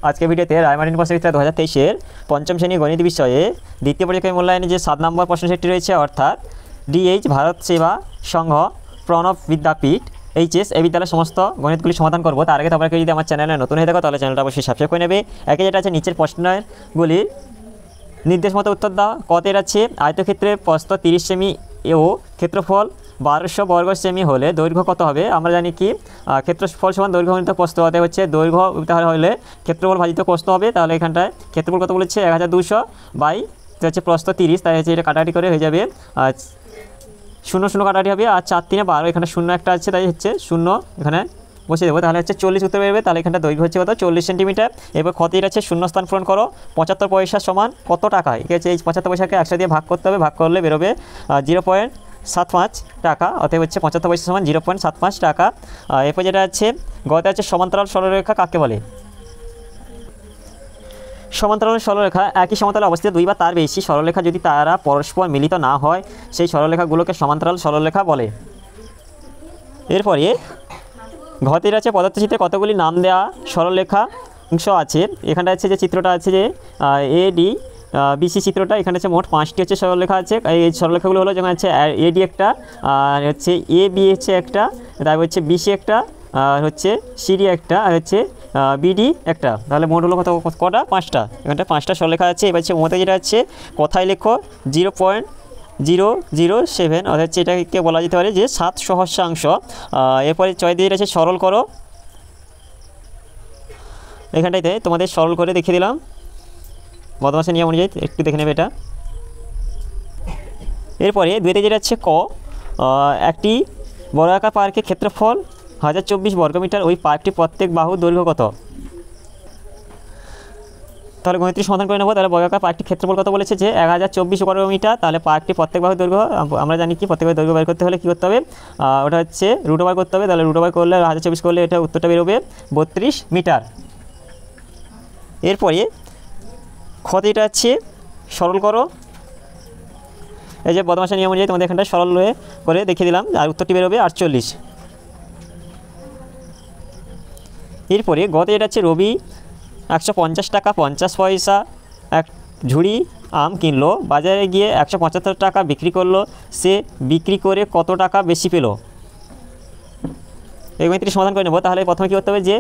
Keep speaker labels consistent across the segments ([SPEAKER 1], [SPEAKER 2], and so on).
[SPEAKER 1] আজকে ভিডিওতে রায়মার্টিন প্রশ্নবিচিত্রা 2023-এর পঞ্চম শ্রেণী গণিত বিষয়ে দ্বিতীয় পর্যায়ে মূল্যায়নে যে 7 নম্বর প্রশ্ন সেটটি রয়েছে, অর্থাৎ ডিএইচ ভারত সেবা সংঘ প্রণব বিদ্যাপীঠ এইচএস এই বিদ্যালয়ের সমস্ত গণিতগুলি সমাধান করব। তার আগে তোমরা কেউ যদি আমার চ্যানেলে নতুন হয়ে থাকো তাহলে চ্যানেলটা অবশ্যই সাবস্ক্রাইব করে নেবে। একে যেটা আছে নিচের প্রশ্নগুলি নির্দেশ মতো উত্তর দাও। কতের আছে আয়তক্ষেত্রের প্রস্থ 30 সেমি ও ক্ষেত্রফল 1200 বর্গ সেমি হলে দৈর্ঘ্য কত হবে? আমরা জানি কি ক্ষেত্রফল সমান দৈর্ঘ্য গুণিত প্রস্থ, হতে হচ্ছে দৈর্ঘ্য হলে ক্ষেত্রফল ভাজিত প্রস্থ হবে। তাহলে এখানটায় ক্ষেত্রফল কত বলেছে 1200 বাই হচ্ছে প্রস্থ 30, তাই হচ্ছে এটা কাটাকাটি করে হয়ে যাবে 0 0 কাটাকাটি হবে আর 4 3 12, এখানে 0 একটা আছে তাই হচ্ছে 0 এখানে বসিয়ে দেবো। তাহলে হচ্ছে 40 উত্তর বেরোবে। তাহলে এখানটা দৈর্ঘ্য হচ্ছে কত 40 সেন্টিমিটার। এবার ক্ষতির আছে শূন্য স্থান পূরণ করো। 75 পয়সা সমান কত টাকা? ঠিক আছে, এই 75 পয়সাকে 100 দিয়ে ভাগ করতে হবে, ভাগ করলে বেরোবে 0.75 টাকা। অতএব হচ্ছে 75 পয়সা সমান 0.75 টাকা। এরপর যেটা আছে গতে আছে সমান্তরাল সরলরেখা কাকে বলে? সমান্তরাল সরলরেখা একই সমতলে অবস্থিত দুই বা তার বেশি সরলরেখা যদি তারা পরস্পর মিলিত না হয় সেই সরলরেখাগুলোকে সমান্তরাল সরলরেখা বলে। এরপরে ঘতের আছে পদার্থচিত্রে কতগুলি নাম দেওয়া সরলরেখা অংশ আছে। এখানটা আছে যে চিত্রটা আছে যে এডি বিসি চিত্রটা, এখানে হচ্ছে মোট 5টি হচ্ছে সরলরেখা আছে। এই সরলরেখাগুলো হলো যেমন হচ্ছে এডি একটা, আর হচ্ছে এ বি হচ্ছে একটা, তারপর হচ্ছে বিসি একটা, আর হচ্ছে সিডি একটা, আর হচ্ছে বিডি একটা। তাহলে মোট হলো কটা? 5টা। এখানটা 5টা সরলরেখা আছে। এবার হচ্ছে মতে যেটা আছে কথায় লেখো 0.007, অর্থাৎ হচ্ছে এটাকে বলা যেতে পারে যে 7 সহস্রাংশ। এরপরে চয় দিয়ে আছে সরল করো। এখানটাইতে তোমাদের সরল করে দেখিয়ে দিলাম বদমাসের নিয়ম অনুযায়ী, একটু দেখে নেবে এটা। এরপরে দুইতে যেটা আছে ক, একটি বর্গাকার পার্কের ক্ষেত্রফল 1024 বর্গমিটার, ওই পার্কটি প্রত্যেক বাহুর দৈর্ঘ্য কত? তাহলে গণিতটি সমাধান করে নেব। তাহলে বর্গাকার পার্কটির ক্ষেত্রফল কত বলেছে যে 1024 বর্গমিটার। তাহলে পার্কটি প্রত্যেক বাহুর দৈর্ঘ্য আমরা জানি কি, প্রত্যেক বাহুর দৈর্ঘ্য বের করতে হলে কী করতে হবে? ওটা হচ্ছে রুট ওভার করতে হবে। তাহলে রুট ওভার করলে 1024 করলে এটা উত্তরটা বেরোবে 32 মিটার। এরপরে ক্ষতিটা আছে সরল করো। এই যে বদমাসের নিয়ম অনুযায়ী তোমাদের এখানটা সরল করে দেখিয়ে দিলাম, আর উত্তরটি বেরোবে 48। এরপরে গত এটা আছে রবি 150 টাকা 50 পয়সা এক ঝুড়ি আম কিনলো, বাজারে গিয়ে 175 টাকা বিক্রি করলো, সে বিক্রি করে কত টাকা বেশি পেল? এই গণিতটি সমাধান করে নেব। তাহলে প্রথমে কী করতে হবে যে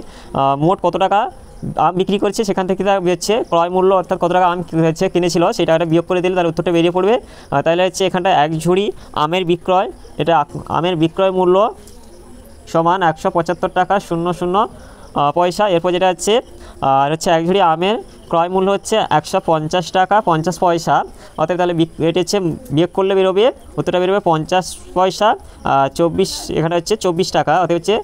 [SPEAKER 1] মোট কত টাকা আম বিক্রি করছে সেখান থেকে তার হচ্ছে ক্রয় মূল্য, অর্থাৎ কত টাকা আম হচ্ছে কিনেছিল সেটা একটা বিয়োগ করে দিলে তার উত্তরটা বেরিয়ে পড়বে। তাহলে হচ্ছে এখানটা এক ঝুড়ি আমের বিক্রয়, এটা আমের বিক্রয় মূল্য সমান 175 টাকা 00 পয়সা। এরপর যেটা হচ্ছে আর হচ্ছে এক ঝুড়ি আমের ক্রয় মূল্য হচ্ছে 150 টাকা 50 পয়সা। অর্থাৎ তাহলে এটা হচ্ছে বিয়োগ করলে বেরোবে, উত্তরটা বেরোবে 50 পয়সা 24, এখানে হচ্ছে 24 টাকা। অর্থাৎ হচ্ছে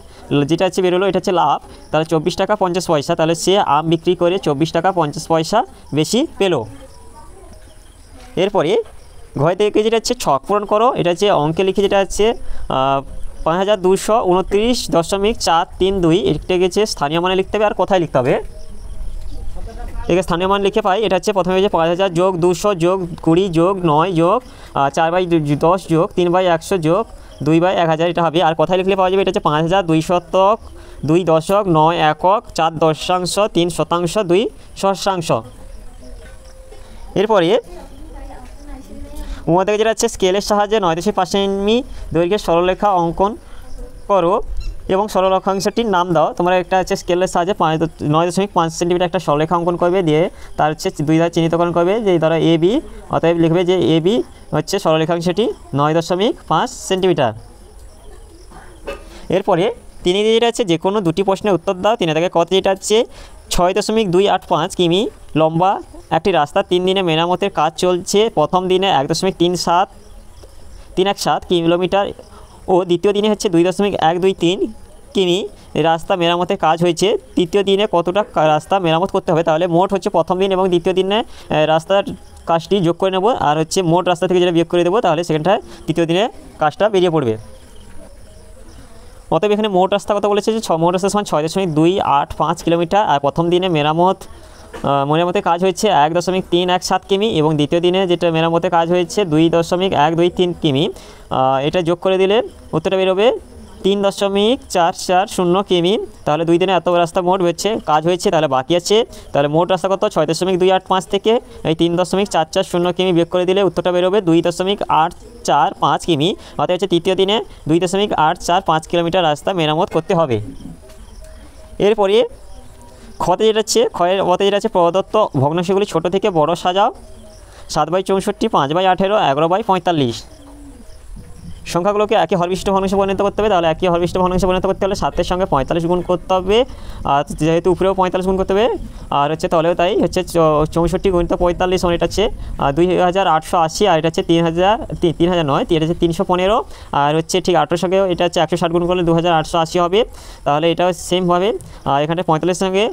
[SPEAKER 1] যেটা হচ্ছে বেরোলো এটা হচ্ছে লাভ। তাহলে 24 টাকা 50 পয়সা, তাহলে সে আম বিক্রি করে 24 টাকা 50 পয়সা বেশি পেল। এরপরে ঘর থেকে যেটা হচ্ছে ছক পূরণ করো। এটা হচ্ছে অঙ্কে লিখে যেটা হচ্ছে 5229.432, এটা গেছে স্থানীয় মানে লিখতে হবে আর কোথায় লিখতে হবে একে স্থানীয় মান লিখে পাই। এটা হচ্ছে প্রথমে যে 5000 যোগ 200 যোগ 20 যোগ 9 যোগ 4/10 যোগ 3/100 যোগ 2/1000 এটা হবে। আর কোথায় লিখলে পাওয়া যাবে? এটা হচ্ছে 5200 শতক 2 দশক 9 একক 4 দশাংশ 3 শতাংশ 2 সহস্রাংশ। এরপরে উমা থেকে যেটা হচ্ছে স্কেলের সাহায্যে 9.5 সেমি দৈর্ঘ্যের সরলরেখা অঙ্কন করো এবং সরলরেখাংশটির নাম দাও। তোমরা একটা হচ্ছে স্কেলের সাহায্যে 9.5 সেন্টিমিটার একটা সরলরেখা অঙ্কন করবে, দিয়ে তার হচ্ছে দুই ধারে চিহ্নিতকরণ করবে যে ধরো এ বি, অতএব লিখবে যে এ বি হচ্ছে সরলরেখাংশটি 9.5 সেন্টিমিটার। এরপরে তিনি যেটা আছে যে কোনো দুটি প্রশ্নের উত্তর দাও। তিনি তাকে কত যেটা হচ্ছে 6.285 কিমি লম্বা একটি রাস্তা 3 দিনে মেরামতের কাজ চলছে। প্রথম দিনে 1.317 কিলোমিটার ও দ্বিতীয় দিনে হচ্ছে 2.123 কিমি রাস্তা মেরামতের কাজ হয়েছে। তৃতীয় দিনে কতটা রাস্তা মেরামত করতে হবে? তাহলে মোট হচ্ছে প্রথম দিন এবং দ্বিতীয় দিনে রাস্তার কাজটি যোগ করে নেব, আর হচ্ছে মোট রাস্তা থেকে যেটা বিয়োগ করে দেবো, তাহলে সেখানটায় তৃতীয় দিনে কাজটা বেরিয়ে পড়বে। অতএব এখানে মোট রাস্তা কত বলেছে যে মোট রাস্তা সমান 6.285 কিলোমিটার, আর প্রথম দিনে মেরামতের কাজ হয়েছে 1.317 কিমি এবং দ্বিতীয় দিনে যেটা মেরামতের কাজ হয়েছে 2.123 কিমি। এটা যোগ করে দিলে উত্তরটা বেরোবে 3.440 কিমি। তাহলে 2 দিনে এত রাস্তা মোট হচ্ছে কাজ হয়েছে। তাহলে বাকি আছে, তাহলে মোট রাস্তা কত 6.285 থেকে এই 3.440 কিমি বিয়োগ করে দিলে উত্তরটা বেরোবে 2.845 কিমি। অর্থাৎ হচ্ছে তৃতীয় দিনে 2.845 কিলোমিটার রাস্তা মেরামত করতে হবে। এরপরে ক্ষতে যেটা আছে প্রদত্ত ভগ্নাংশগুলি ছোট থেকে বড় সাজাও। 7/64, 5/18, 11/45। সংখ্যাগুলোকে একই হরবিশিষ্ট ভগ্নাংশে পরিণত করতে হবে। তাহলে একই হরবিশিষ্ট ভগ্নাংশে পরিণত করতে হলে 7-এর সঙ্গে 45 গুণ করতে হবে, আর যেহেতু উপরেও 45 গুণ করতে হবে, আর হচ্ছে তলেও তাই হচ্ছে 64 গুণিত 45 মানে এটা হচ্ছে 2880, আর এটা হচ্ছে 3000 নয়, এটা হচ্ছে 315, আর হচ্ছে ঠিক 8 সঙ্গে এটা হচ্ছে 160 গুণ করলে 2880 হবে। তাহলে এটাও সেমভাবে এখানে 45 সঙ্গে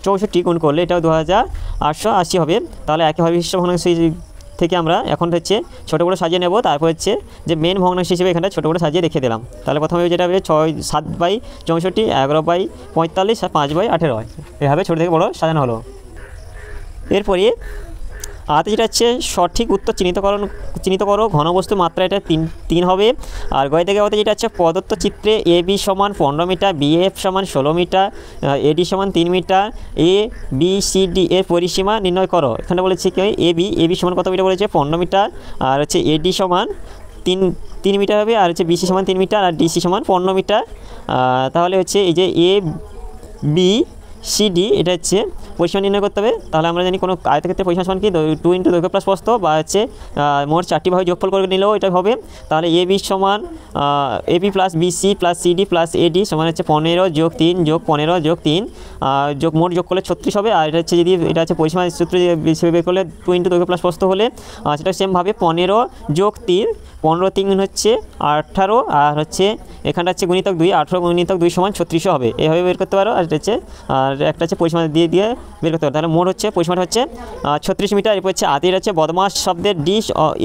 [SPEAKER 1] 64 গুণ করলে এটাও 2880 হবে। তাহলে একই হরবিশিষ্ট ভগ্নাংশ থেকে আমরা এখন হচ্ছে ছোটো করে সাজিয়ে নেব। তারপর হচ্ছে যে মেন ভগ্নাংশ হিসেবে এখানে ছোটো করে সাজিয়ে রেখে দিলাম। তাহলে প্রথমে যেটা হবে 7/64, 11/45 আর 5/18 এভাবে ছোটো থেকে বড়ো সাজানো হলো। এরপরে আতে যেটা হচ্ছে সঠিক উত্তর চিহ্নিত করো। ঘনবস্তু মাত্রা এটা 3 হবে। আর গয় থেকে হতে যেটা হচ্ছে প্রদত্ত চিত্রে AB সমান 15 মিটার, BF সমান 16 মিটার, AD সমান 3 মিটার, ABCD এর পরিসীমা নির্ণয় করো। এখানে বলেছে কি AB সমান কত মিটার বলেছে 15 মিটার, আর হচ্ছে AD সমান 3 মিটার হবে, আর হচ্ছে BC সমান 3 মিটার, আর DC সমান 15 মিটার। তাহলে হচ্ছে এই যে ABCD এটা হচ্ছে পরিসীমা নির্ণয় করতে হবে। তাহলে আমরা জানি কোনো আয়তক্ষেত্রের পরিসীমা সমান কি 2 × দৈর্ঘ্য প্লাস প্রস্থ, বা হচ্ছে মোট 4টি ভাবে যোগফল করে নিলেও এটা হবে। তাহলে AB সমান AB plus BC plus CD plus AD সমান হচ্ছে 15 + 3 + 15 + 3 মোট যোগ করলে 36 হবে। আর এটা হচ্ছে যদি এটা হচ্ছে পরিসীমা সূত্র হিসেবে বের করলে 2 × দৈর্ঘ্য প্লাস প্রস্থ হলে সেটা সেমভাবে 15 + 3, 15 3 হচ্ছে 18, আর হচ্ছে এখানটা হচ্ছে গুণিতক 2, 18 গুণিতক 2 সমান 36 হবে। এভাবে বের করতে পারো। আর এটা হচ্ছে একটা হচ্ছে পরিসীমা দিয়ে বের করতে পারো। তাহলে মোট হচ্ছে পরিসীমাটা হচ্ছে 36 মিটার। এরপর হচ্ছে আদির হচ্ছে বদমাস শব্দের ডি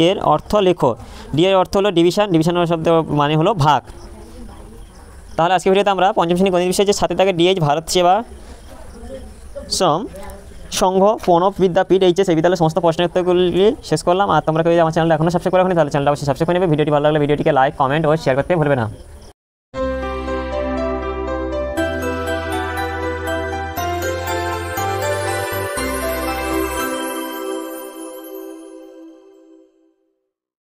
[SPEAKER 1] এর অর্থ লেখো। ডি এর অর্থ হলো ডিভিশন, ডিভিশনের শব্দের মানে হলো ভাগ। তাহলে আজকে ভিডিওতে আমরা পঞ্চম শ্রেণী গণিত বিষয়ে যে সাথে থাকে DH ভারত সেবা সংঘ প্রণব বিদ্যাপীঠ HS এই বিদ্যালয়ের সমস্ত প্রশ্নের উত্তরগুলি শেষ করলাম। আর তোমরা কেউ আমার চ্যানেলটা এখনও সাবস্ক্রাইব করো নি, তাহলে চ্যানেলটা অবশ্যই সাবস্ক্রাইব করে নেবে। ভিডিওটি ভালো লাগলে ভিডিওটিকে লাইক, কমেন্ট ও শেয়ার করতে ভুলবে না।